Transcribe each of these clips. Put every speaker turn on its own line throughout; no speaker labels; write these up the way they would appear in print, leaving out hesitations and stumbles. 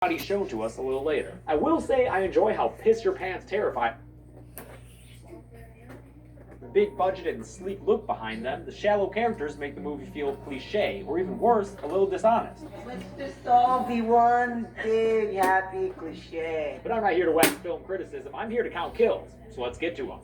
body shown to us a little later. I will say I enjoy how piss your pants terrified. The big budget and sleek look behind them, the shallow characters make the movie feel cliche, or even worse, a little dishonest.
Let's just all be one big happy cliche.
But I'm not here to wax film criticism, I'm here to count kills, so let's get to them.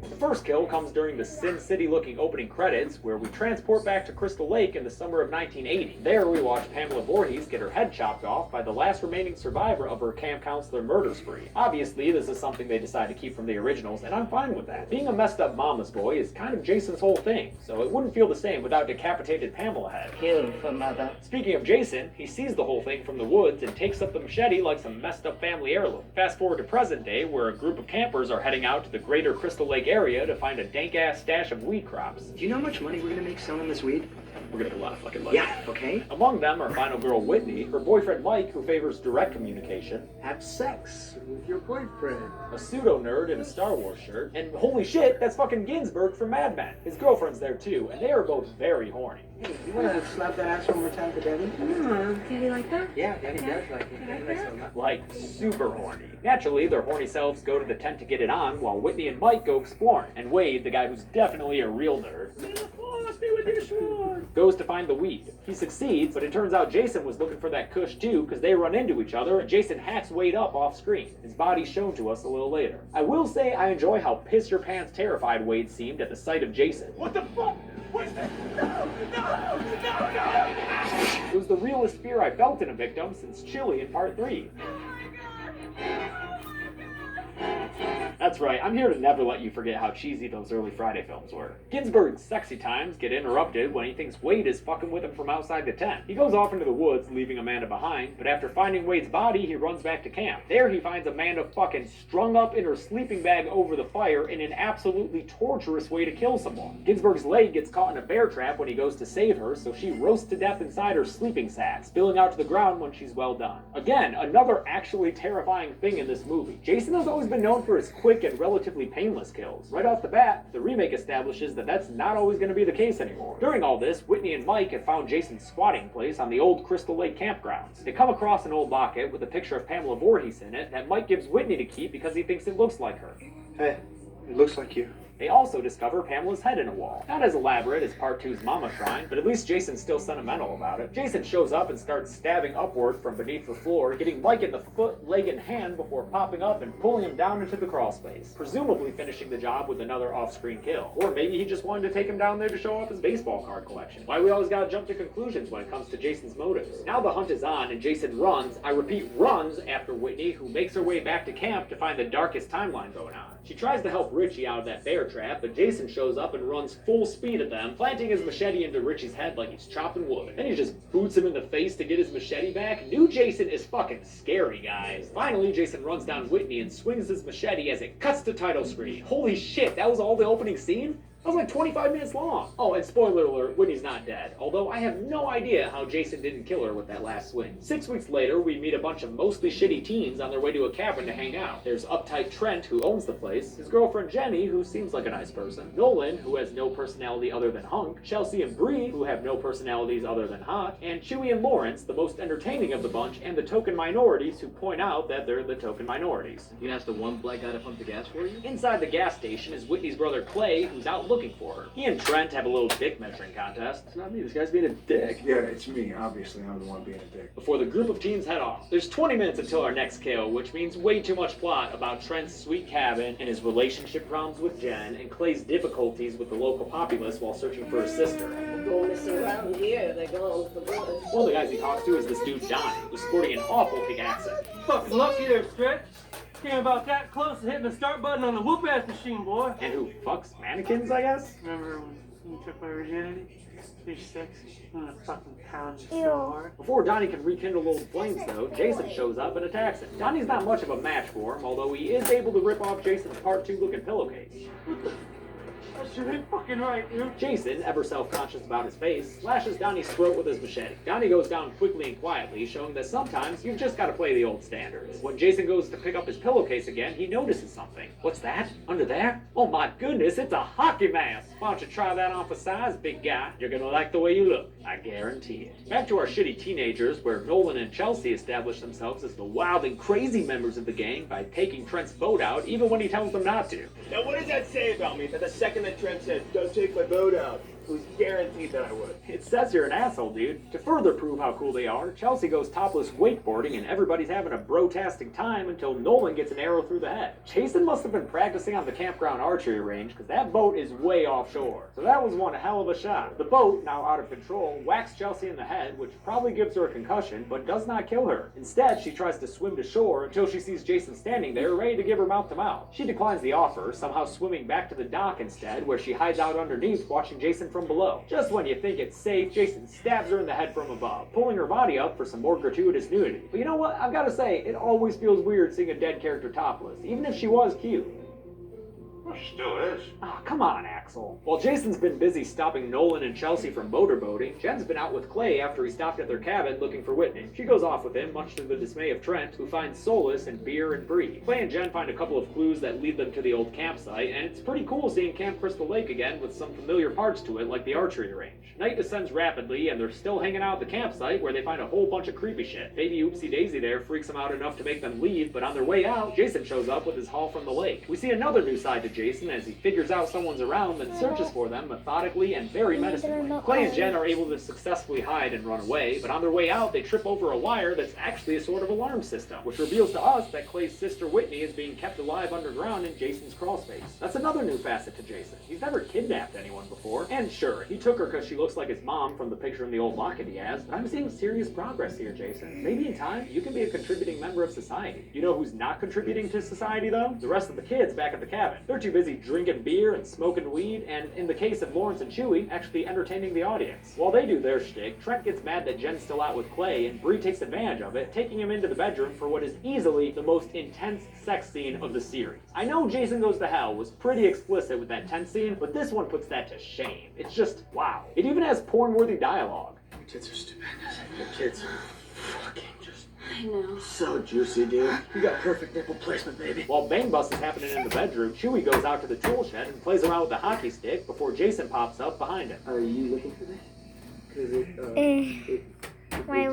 The first kill comes during the Sin City looking opening credits, where we transport back to Crystal Lake in the summer of 1980. There we watch Pamela Voorhees get her head chopped off by the last remaining survivor of her camp counselor murder spree. Obviously, this is something they decided to keep from the originals, and I'm fine with that. Being a messed up mama's boy is kind of Jason's whole thing, so it wouldn't feel the same without decapitated Pamela head.
Kill for mother.
Speaking of Jason, he sees the whole thing from the woods and takes up the machete like some messed up family heirloom. Fast forward to present day, where a group of campers are heading out to the greater Crystal Lake area to find a dank-ass stash of weed crops.
Do you know how much money we're gonna make selling this weed?
We're gonna get a lot of fucking money.
Yeah, okay.
Among them are final girl Whitney, her boyfriend Mike, who favors direct communication,
Have sex with your boyfriend.
a pseudo-nerd in a Star Wars shirt, and holy shit, that's fucking Ginsburg from Mad Men. His girlfriend's there too, and they are both very horny.
Hey, you wanna slap that ass one more time for Daddy?
Did you like that?
Yeah, Daddy does like it.
You like
Daddy likes
that?
it a lot.
Like, super horny. Naturally, their horny selves go to the tent to get it on, while Whitney and Mike go exploring, and Wade, the guy who's definitely a real nerd, goes to find the weed. He succeeds, but it turns out Jason was looking for that kush too, because they run into each other, and Jason hacks Wade up off screen. His body's shown to us a little later. I will say I enjoy how piss your pants terrified Wade seemed at the sight of Jason. What the fuck? What's that? No! It was the realest fear I felt in a victim since Chili in Part 3. That's right, I'm here to never let you forget how cheesy those early Friday films were. Ginsburg's sexy times get interrupted when he thinks Wade is fucking with him from outside the tent. He goes off into the woods, leaving Amanda behind, but after finding Wade's body, he runs back to camp. There he finds Amanda fucking strung up in her sleeping bag over the fire in an absolutely torturous way to kill someone. Ginsburg's leg gets caught in a bear trap when he goes to save her, so she roasts to death inside her sleeping sack, spilling out to the ground when she's well done. Again, another actually terrifying thing in this movie. Jason has always been known for his quick and relatively painless kills. Right off the bat, the remake establishes that that's not always going to be the case anymore. During all this, Whitney and Mike have found Jason's squatting place on the old Crystal Lake campgrounds. They come across an old locket with a picture of Pamela Voorhees in it that Mike gives Whitney to keep because he thinks it looks like her.
Hey, it looks like you.
They also discover Pamela's head in a wall. Not as elaborate as Part 2's Mama Shrine, but at least Jason's still sentimental about it. Jason shows up and starts stabbing upward from beneath the floor, getting Mike in the foot, leg, and hand before popping up and pulling him down into the crawl space, presumably finishing the job with another off-screen kill. Or maybe he just wanted to take him down there to show off his baseball card collection. Why we always gotta jump to conclusions when it comes to Jason's motives. Now the hunt is on and Jason runs, I repeat runs, after Whitney, who makes her way back to camp to find the darkest timeline going on. She tries to help Richie out of that bear trap, but Jason shows up and runs full speed at them, planting his machete into Richie's head like he's chopping wood. Then he just boots him in the face to get his machete back. New Jason is fucking scary, guys. Finally, Jason runs down Whitney and swings his machete as it cuts to title screen. Holy shit, that was all the opening scene? That was like 25 minutes long. Oh, and spoiler alert, Whitney's not dead. Although I have no idea how Jason didn't kill her with that last swing. 6 weeks later, we meet a bunch of mostly shitty teens on their way to a cabin to hang out. There's uptight Trent, who owns the place, his girlfriend Jenny, who seems like a nice person, Nolan, who has no personality other than hunk, Chelsea and Bree, who have no personalities other than hot, and Chewie and Lawrence, the most entertaining of the bunch, and the token minorities who point out that they're the token minorities.
You can ask the one black guy to pump the gas for you?
Inside the gas station is Whitney's brother Clay, who's out looking for her. He and Trent have a little dick measuring contest.
It's not me, this guy's being a dick.
Yeah, it's me. Obviously, I'm the one being a dick.
Before the group of teens head off. There's 20 minutes until our next kill, which means way too much plot about Trent's sweet cabin and his relationship problems with Jen, and Clay's difficulties with the local populace while searching for his sister.
Going missing around here, they're going for good.
One of the guys he talks to is this dude Johnny, who's sporting an awful thick accent.
Fucking lucky there, Stretch. Came about that close to hitting the start button on the whoop-ass machine, boy.
And who fucks mannequins, I guess?
Remember when you took my virginity? She's sexy. I'm gonna fucking pound you so hard.
Before Donnie can rekindle old flames, though, Jason shows up and attacks him. Donnie's not much of a match for him, although he is able to rip off Jason's Part 2 looking pillowcase.
That shit ain't fucking right, dude.
Jason, ever self-conscious about his face, slashes Donnie's throat with his machete. Donnie goes down quickly and quietly, showing that sometimes you've just got to play the old standards. When Jason goes to pick up his pillowcase again, he notices something. What's that? Under there? Oh my goodness, it's a hockey mask! Why don't you try that on for size, big guy? You're gonna like the way you look, I guarantee it. Back to our shitty teenagers, where Nolan and Chelsea establish themselves as the wild and crazy members of the gang by taking Trent's boat out, even when he tells them not to.
Now, what does that say about me? That the second that Trent said, "Don't take my boat out," it was guaranteed that I would.
It says you're an asshole, dude. To further prove how cool they are, Chelsea goes topless wakeboarding and everybody's having a bro-tastic time until Nolan gets an arrow through the head. Jason must have been practicing on the campground archery range because that boat is way offshore. So that was one hell of a shot. The boat, now out of control, whacks Chelsea in the head, which probably gives her a concussion, but does not kill her. Instead, she tries to swim to shore until she sees Jason standing there, ready to give her mouth to mouth. She declines the offer, somehow swimming back to the dock instead, where she hides out underneath, watching Jason from below. Just when you think it's safe, Jason stabs her in the head from above, pulling her body up for some more gratuitous nudity. But you know what? I've got to say, it always feels weird seeing a dead character topless, even if she was cute.
Well, she still is.
Oh, come on, Axel. While Jason's been busy stopping Nolan and Chelsea from motorboating, Jen's been out with Clay after he stopped at their cabin looking for Whitney. She goes off with him, much to the dismay of Trent, who finds solace in beer and brie. Clay and Jen find a couple of clues that lead them to the old campsite, and it's pretty cool seeing Camp Crystal Lake again with some familiar parts to it, like the archery range. Night descends rapidly, and they're still hanging out at the campsite where they find a whole bunch of creepy shit. Baby Oopsie Daisy there freaks them out enough to make them leave, but on their way out, Jason shows up with his haul from the lake. We see another new side to Jason as he figures out someone's around, then searches for them methodically and very menacingly. Clay and Jen are able to successfully hide and run away, but on their way out, they trip over a wire that's actually a sort of alarm system, which reveals to us that Clay's sister Whitney is being kept alive underground in Jason's crawlspace. That's another new facet to Jason. He's never kidnapped anyone before, and sure, he took her because she looks like his mom from the picture in the old locket he has, but I'm seeing serious progress here, Jason. Maybe in time, you can be a contributing member of society. You know who's not contributing to society, though? The rest of the kids back at the cabin. They're too busy drinking beer and smoking weed, and in the case of Lawrence and Chewie, actually entertaining the audience. While they do their shtick, Trent gets mad that Jen's still out with Clay, and Bree takes advantage of it, taking him into the bedroom for what is easily the most intense sex scene of the series. I know Jason Goes to Hell was pretty explicit with that tense scene, but this one puts that to shame. It's just, wow. It even has porn-worthy dialogue.
Your tits are stupendous. Your tits are fucking just
I know.
so juicy, dude. You got perfect nipple placement, baby.
While Bang Bus is happening in the bedroom, Chewie goes out to the tool shed and plays around with the hockey stick before Jason pops up behind him.
Are you looking for this? Because
Why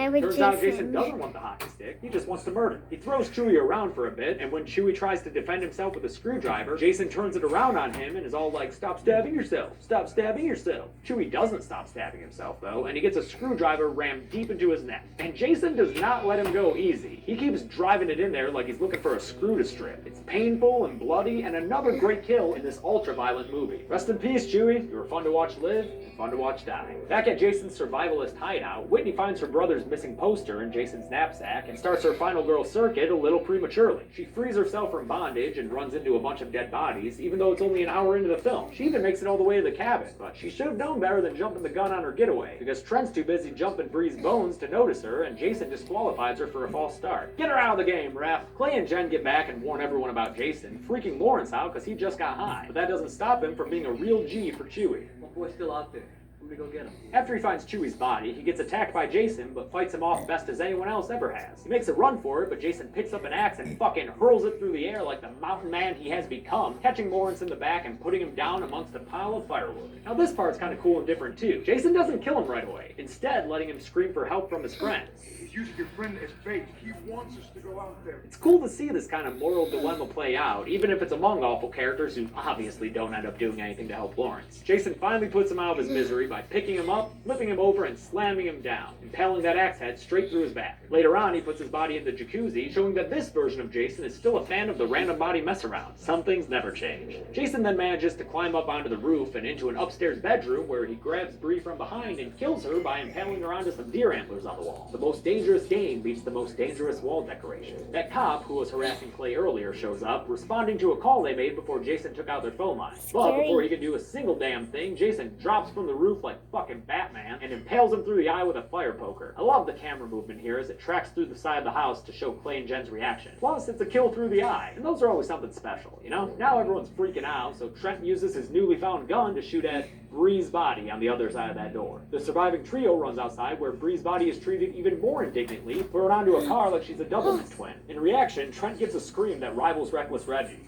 would
Turns out Jason doesn't want the hockey stick, he just wants to murder. He throws Chewie around for a bit, and when Chewie tries to defend himself with a screwdriver, Jason turns it around on him and is all like, "Stop stabbing yourself! Stop stabbing yourself!" Chewie doesn't stop stabbing himself, though, and he gets a screwdriver rammed deep into his neck. And Jason does not let him go easy. He keeps driving it in there like he's looking for a screw to strip. It's painful and bloody, and another great kill in this ultra-violent movie. Rest in peace, Chewie. You were fun to watch live, and fun to watch die. Back at Jason's survivalist hideout, Whitney finds her brother's missing poster in Jason's knapsack and starts her final girl circuit a little prematurely. She frees herself from bondage and runs into a bunch of dead bodies, even though it's only an hour into the film. She even makes it all the way to the cabin, but she should have known better than jumping the gun on her getaway, because Trent's too busy jumping Bree's bones to notice her, and Jason disqualifies her for a false start. Get her out of the game, ref! Clay and Jen get back and warn everyone about Jason, freaking Lawrence out because he just got high, but that doesn't stop him from being a real G for Chewie.
My boy's still out there. I'm gonna go get him.
After he finds Chewie's body, he gets attacked by Jason, but fights him off best as anyone else ever has. He makes a run for it, but Jason picks up an axe and fucking hurls it through the air like the mountain man he has become, catching Lawrence in the back and putting him down amongst a pile of firewood. Now this part's kind of cool and different too. Jason doesn't kill him right away, instead letting him scream for help from his friends.
He's using your friend as bait. He wants us to go out there.
It's cool to see this kind of moral dilemma play out, even if it's among awful characters who obviously don't end up doing anything to help Lawrence. Jason finally puts him out of his misery by picking him up, flipping him over, and slamming him down, impaling that axe head straight through his back. Later on, he puts his body in the jacuzzi, showing that this version of Jason is still a fan of the random body mess around. Some things never change. Jason then manages to climb up onto the roof and into an upstairs bedroom where he grabs Bree from behind and kills her by impaling her onto some deer antlers on the wall. The most dangerous game beats the most dangerous wall decoration. That cop, who was harassing Clay earlier, shows up, responding to a call they made before Jason took out their phone line. But before he can do a single damn thing, Jason drops from the roof like like fucking Batman and impales him through the eye with a fire poker. I love the camera movement here as it tracks through the side of the house to show Clay and Jen's reaction. Plus, it's a kill through the eye, and those are always something special, you know? Now everyone's freaking out, so Trent uses his newly found gun to shoot at Bree's body on the other side of that door. The surviving trio runs outside where Bree's body is treated even more indignantly, thrown onto a car like she's a Doublemint twin. In reaction, Trent gives a scream that rivals Reckless Reggie.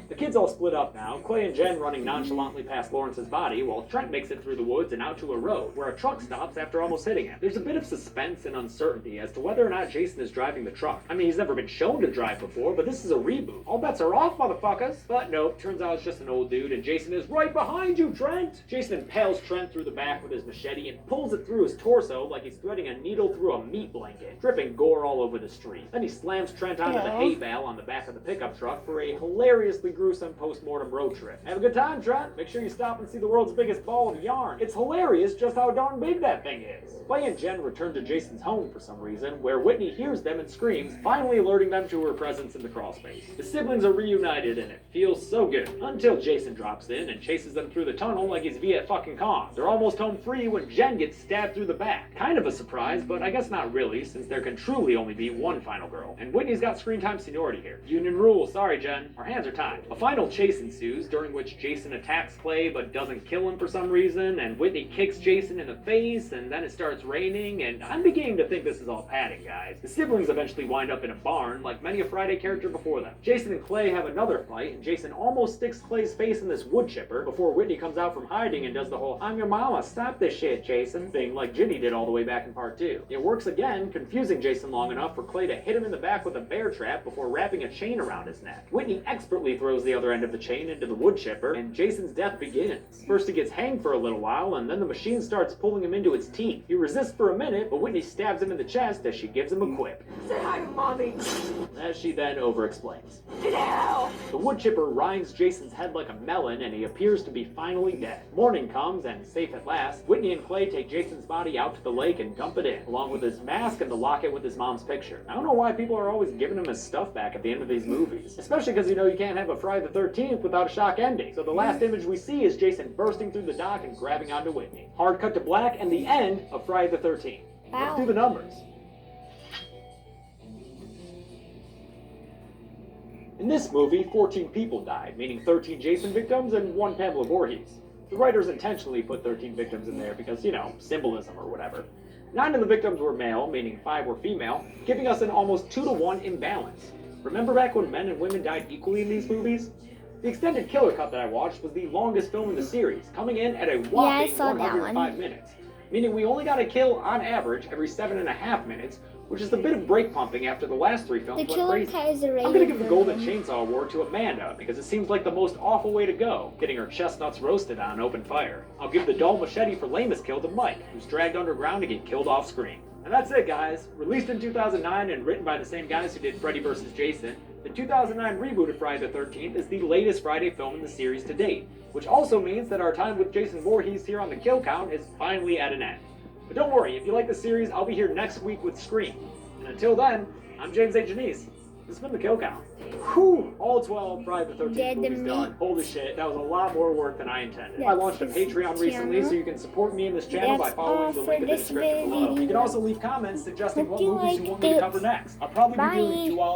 The kids all split up now, Clay and Jen running nonchalantly past Lawrence's body, while Trent makes it through the woods and out to a road, where a truck stops after almost hitting him. There's a bit of suspense and uncertainty as to whether or not Jason is driving the truck. I mean, he's never been shown to drive before, but this is a reboot. All bets are off, motherfuckers! But nope, turns out it's just an old dude, and Jason is right behind you, Trent! Jason impales Trent through the back with his machete and pulls it through his torso like he's threading a needle through a meat blanket, dripping gore all over the street. Then he slams Trent onto the hay bale on the back of the pickup truck for a hilariously gruesome post-mortem road trip. Have a good time, Trent. Make sure you stop and see the world's biggest ball of yarn. It's hilarious just how darn big that thing is. Clay and Jen return to Jason's home for some reason, where Whitney hears them and screams, finally alerting them to her presence in the crawl space. The siblings are reunited and it feels so good, until Jason drops in and chases them through the tunnel like he's Viet fucking Cong. They're almost home free when Jen gets stabbed through the back. Kind of a surprise, but I guess not really, since there can truly only be one final girl. And Whitney's got screen time seniority here. Union rule, sorry Jen. Our hands are tied. A final chase ensues, during which Jason attacks Clay but doesn't kill him for some reason, and Whitney kicks Jason in the face, and then it starts raining, and I'm beginning to think this is all padding, guys. The siblings eventually wind up in a barn, like many a Friday character before them. Jason and Clay have another fight, and Jason almost sticks Clay's face in this wood chipper before Whitney comes out from hiding and does the whole "I'm your mama, stop this shit, Jason" thing like Ginny did all the way back in part 2. It works again, confusing Jason long enough for Clay to hit him in the back with a bear trap before wrapping a chain around his neck. Whitney expertly throws the other end of the chain into the wood chipper, and Jason's death begins. First he gets hanged for a little while, and then the machine starts pulling him into its teeth. He resists for a minute, but Whitney stabs him in the chest as she gives him a quip.
Say hi to Mommy.
As she then over-explains.
Get out!
The wood chipper rinds Jason's head like a melon, and he appears to be finally dead. Morning comes, and safe at last, Whitney and Clay take Jason's body out to the lake and dump it in, along with his mask and the locket with his mom's picture. I don't know why people are always giving him his stuff back at the end of these movies. Especially because, you know, you can't have a Friday the 13th without a shock ending. So the last image we see is Jason bursting through the dock and grabbing onto Whitney. Hard cut to black, and the end of Friday the 13th. Let's do the numbers. In this movie, 14 people died, meaning 13 Jason victims and 1 Pamela Voorhees. The writers intentionally put 13 victims in there because, you know, symbolism or whatever. 9 of the victims were male, meaning 5 were female, giving us an almost 2-to-1 imbalance. Remember back when men and women died equally in these movies? The extended killer cut that I watched was the longest film in the series, coming in at a whopping 105 minutes, meaning we only got a kill on average every 7.5 minutes, which is a bit of brake pumping after the last 3 films went crazy. I'm gonna give the Golden Chainsaw Award to Amanda, because it seems like the most awful way to go, getting her chestnuts roasted on open fire. I'll give the dull machete for lamest kill to Mike, who's dragged underground to get killed off screen. And that's it, guys. Released in 2009 and written by the same guys who did Freddy vs. Jason, the 2009 reboot of Friday the 13th is the latest Friday film in the series to date, which also means that our time with Jason Voorhees here on the Kill Count is finally at an end. But don't worry, if you like the series, I'll be here next week with Scream. And until then, I'm James A. Janice. This has been the Kill Count. Whew! All 12 Friday the 13th movies done. Holy shit, that was a lot more work than I intended. I launched a Patreon recently, so you can support me in this channel by following the link in the description below. You can also leave comments suggesting what movies you want me to cover next. I'll probably be doing 2 all